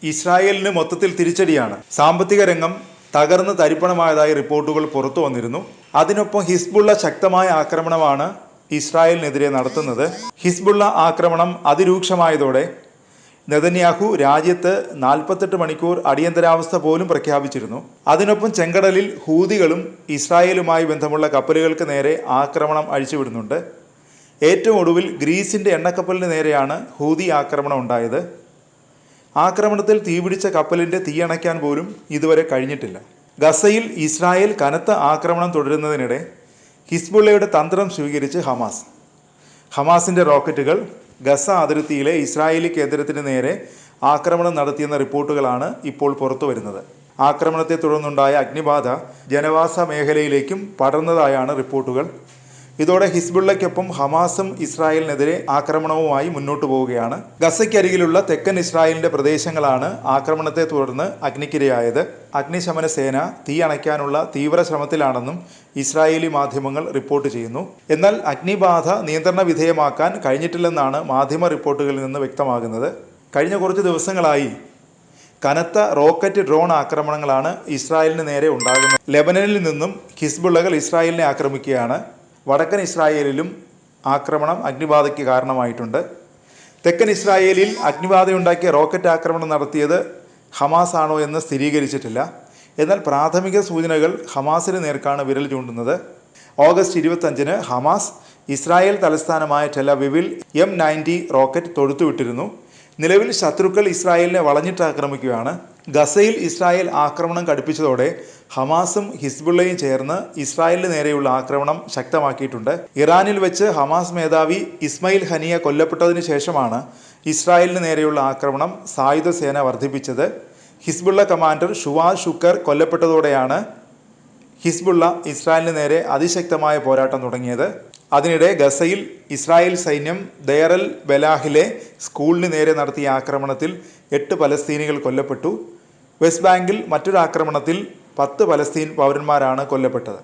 ഇസ്രായേലിന് മൊത്തത്തിൽ തിരിച്ചടിയാണ്. സാമ്പത്തിക രംഗം തകർന്ന് തരിപ്പണമായതായി റിപ്പോർട്ടുകൾ പുറത്തു വന്നിരുന്നു. അതിനൊപ്പം ഹിസ്ബുള്ള ശക്തമായ ആക്രമണമാണ് ഇസ്രായേലിനെതിരെ നടത്തുന്നത്. ഹിസ്ബുള്ള ആക്രമണം അതിരൂക്ഷമായതോടെ നെതന്യാഹു രാജ്യത്ത് 48 മണിക്കൂർ അടിയന്തരാവസ്ഥ പോലും പ്രഖ്യാപിച്ചിരുന്നു. അതിനൊപ്പം ചെങ്കടലിൽ ഹൂതികളും ഇസ്രായേലുമായി ബന്ധമുള്ള കപ്പലുകൾക്ക് നേരെ ആക്രമണം അഴിച്ചുവിടുന്നുണ്ട്. ഏറ്റവും ഒടുവിൽ ഗ്രീസിന്റെ എണ്ണക്കപ്പലിന് നേരെയാണ് ഹൂതി ആക്രമണം ഉണ്ടായത്. ആക്രമണത്തിൽ തീപിടിച്ച കപ്പലിന്റെ തീയണയ്ക്കാൻ പോലും ഇതുവരെ കഴിഞ്ഞിട്ടില്ല. ഗസയിൽ ഇസ്രായേൽ കനത്ത ആക്രമണം തുടരുന്നതിനിടെ ഹിസ്ബുള്ളയുടെ തന്ത്രം സ്വീകരിച്ച് ഹമാസിന്റെ റോക്കറ്റുകൾ ഗസ അതിർത്തിയിലെ ഇസ്രായേലി കേന്ദ്രത്തിന് നേരെ ആക്രമണം നടത്തിയെന്ന റിപ്പോർട്ടുകളാണ് ഇപ്പോൾ പുറത്തു വരുന്നത്. ആക്രമണത്തെ തുടർന്നുണ്ടായ അഗ്നിബാധ ജനവാസ മേഖലയിലേക്കും പടർന്നതായാണ് റിപ്പോർട്ടുകൾ. ഇതോടെ ഹിസ്ബുള്ളയ്ക്കൊപ്പം ഹമാസും ഇസ്രായേലിനെതിരെ ആക്രമണവുമായി മുന്നോട്ടു പോവുകയാണ്. ഗസയ്ക്കരികിലുള്ള തെക്കൻ ഇസ്രായേലിന്റെ പ്രദേശങ്ങളാണ് ആക്രമണത്തെ തുടർന്ന് അഗ്നിക്കിരയായത്. അഗ്നിശമന സേന തീ അണയ്ക്കാനുള്ള തീവ്ര ശ്രമത്തിലാണെന്നും ഇസ്രായേലി മാധ്യമങ്ങൾ റിപ്പോർട്ട് ചെയ്യുന്നു. എന്നാൽ അഗ്നിബാധ നിയന്ത്രണ വിധേയമാക്കാൻ കഴിഞ്ഞിട്ടില്ലെന്നാണ് മാധ്യമ റിപ്പോർട്ടുകളിൽ നിന്ന് വ്യക്തമാകുന്നത്. കഴിഞ്ഞ കുറച്ച് ദിവസങ്ങളായി കനത്ത റോക്കറ്റ് ഡ്രോൺ ആക്രമണങ്ങളാണ് ഇസ്രായേലിന് നേരെ ഉണ്ടാകുന്നത്. ലെബനനിൽ നിന്നും ഹിസ്ബുള്ളകൾ ഇസ്രായേലിനെ ആക്രമിക്കുകയാണ്. വടക്കൻ ഇസ്രായേലിലും ആക്രമണം അഗ്നിബാധയ്ക്ക് കാരണമായിട്ടുണ്ട്. തെക്കൻ ഇസ്രായേലിൽ അഗ്നിബാധയുണ്ടാക്കിയ റോക്കറ്റ് ആക്രമണം നടത്തിയത് ഹമാസ് ആണോ എന്ന് സ്ഥിരീകരിച്ചിട്ടില്ല. എന്നാൽ പ്രാഥമിക സൂചനകൾ ഹമാസിന് നേർക്കാണ് വിരൽ ചൂണ്ടുന്നത്. ഓഗസ്റ്റ് 25-ന് ഹമാസ് ഇസ്രായേൽ തലസ്ഥാനമായ ടെലവിവിൽ M90 റോക്കറ്റ് തൊടുത്തുവിട്ടിരുന്നു. നിലവിൽ ശത്രുക്കൾ ഇസ്രായേലിനെ വളഞ്ഞിട്ട് ആക്രമിക്കുകയാണ്. ഗസയിൽ ഇസ്രായേൽ ആക്രമണം കടുപ്പിച്ചതോടെ ഹമാസും ഹിസ്ബുള്ളയും ചേർന്ന് ഇസ്രായേലിന് നേരെയുള്ള ആക്രമണം ശക്തമാക്കിയിട്ടുണ്ട്. ഇറാനിൽ വെച്ച് ഹമാസ് മേധാവി ഇസ്മയിൽ ഹനിയ കൊല്ലപ്പെട്ടതിന് ശേഷമാണ് ഇസ്രായേലിന് നേരെയുള്ള ആക്രമണം സായുധ സേന വർദ്ധിപ്പിച്ചത്. ഹിസ്ബുള്ള കമാൻഡർ ഷുവാസ് ഷുക്കർ കൊല്ലപ്പെട്ടതോടെയാണ് ഹിസ്ബുള്ള ഇസ്രായേലിന് നേരെ അതിശക്തമായ പോരാട്ടം തുടങ്ങിയത്. അതിനിടെ ഗസയിൽ ഇസ്രായേൽ സൈന്യം ദയർ അൽ ബലാഹിലെ സ്കൂളിന് നേരെ നടത്തിയ ആക്രമണത്തിൽ 8 പലസ്തീനികൾ കൊല്ലപ്പെട്ടു. വെസ്റ്റ് ബാങ്കിൽ മറ്റൊരു ആക്രമണത്തിൽ 10 പലസ്തീൻ പൗരന്മാരാണ് കൊല്ലപ്പെട്ടത്.